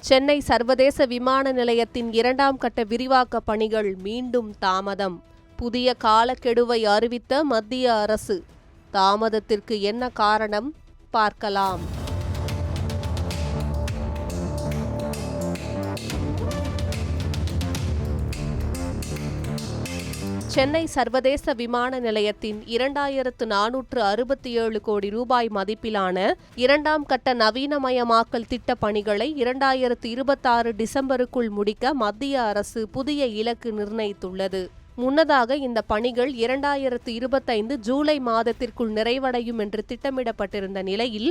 சென்னை சர்வதேச விமான நிலையத்தின் 2ஆம் கட்ட விரிவாக்க பணிகள் மீண்டும் தாமதம். புதிய காலக்கெடுவை அறிவித்த மத்திய அரசு. தாமதத்திற்கு என்ன காரணம் பார்க்கலாம். சென்னை சர்வதேச விமான நிலையத்தின் 2467 கோடி ரூபாய் மதிப்பிலான 2ஆம் கட்ட நவீனமயமாக்கல் திட்டப் பணிகளை 2026 டிசம்பருக்குள் முடிக்க மத்திய அரசு புதிய இலக்கு நிர்ணயித்துள்ளது. முன்னதாக இந்த பணிகள் 2025 ஜூலை மாதத்திற்குள் நிறைவடையும் என்று திட்டமிடப்பட்டிருந்த நிலையில்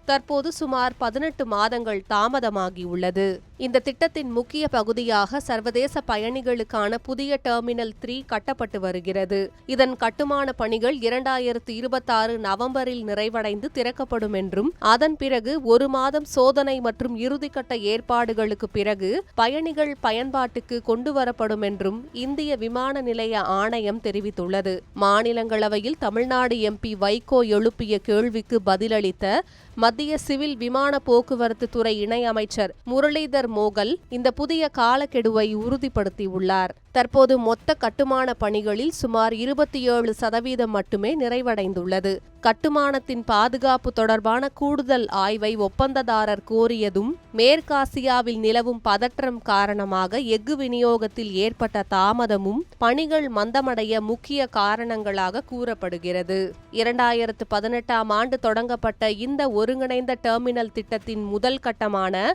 தற்போது சுமார் 18 மாதங்கள் தாமதமாகியுள்ளது. இந்த திட்டத்தின் முக்கிய பகுதியாக சர்வதேச பயணிகளுக்கான புதிய டெர்மினல் 3 கட்டப்பட்டு வருகிறது. இதன் கட்டுமான பணிகள் 2026 நவம்பரில் நிறைவடைந்து திறக்கப்படும் என்றும் அதன் பிறகு 1 மாதம் சோதனை மற்றும் இறுதிக்கட்ட ஏற்பாடுகளுக்கு பிறகு பயணிகள் பயன்பாட்டுக்கு கொண்டுவரப்படும் என்றும் இந்திய விமான நிலைய ஆணையம் தெரிவித்துள்ளது. மாநிலங்களவையில் தமிழ்நாடு எம்பி வைகோ எழுப்பிய கேள்விக்கு பதிலளித்த மத்திய சிவில் விமான போக்குவரத்து துறை இணையமைச்சர் முரளிதர் மோகல் இந்த புதிய காலக்கெடுவை உறுதிப்படுத்தியுள்ளார். தற்போது மொத்த கட்டுமான பணிகளில் சுமார் 27% மட்டுமே நிறைவடைந்துள்ளது. கட்டுமானத்தின் பாதுகாப்பு தொடர்பான கூடுதல் ஆய்வை ஒப்பந்ததாரர் கோரியதும் மேற்காசியாவில் நிலவும் பதற்றம் காரணமாக எஃகு விநியோகத்தில் ஏற்பட்ட தாமதமும் பணிகள் மந்தமடைய முக்கிய காரணங்களாக கூறப்படுகிறது. 2018ஆம் ஆண்டு தொடங்கப்பட்ட இந்த ஒருங்கிணைந்த டெர்மினல் திட்டத்தின் முதல் கட்டமான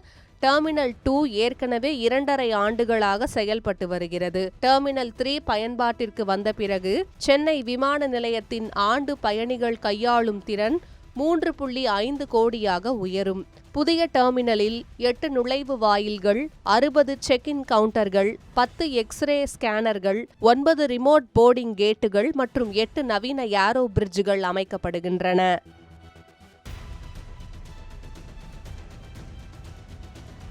டெர்மினல் 2 ஏற்கனவே 2.5 ஆண்டுகளாக செயல்பட்டு வருகிறது. டெர்மினல் 3 பயன்பாட்டிற்கு வந்த பிறகு சென்னை விமான நிலையத்தின் ஆண்டு பயணிகள் கையாளும் திறன் 3.5 கோடியாக உயரும். புதிய டெர்மினலில் 8 நுழைவு வாயில்கள், 60 செக்-இன் கவுண்டர்கள், 10 எக்ஸ்ரே ஸ்கேனர்கள், 9 ரிமோட் போர்டிங் கேட்டுகள் மற்றும் 8 நவீன ஏரோ பிரிட்ஜுகள் அமைக்கப்படுகின்றன.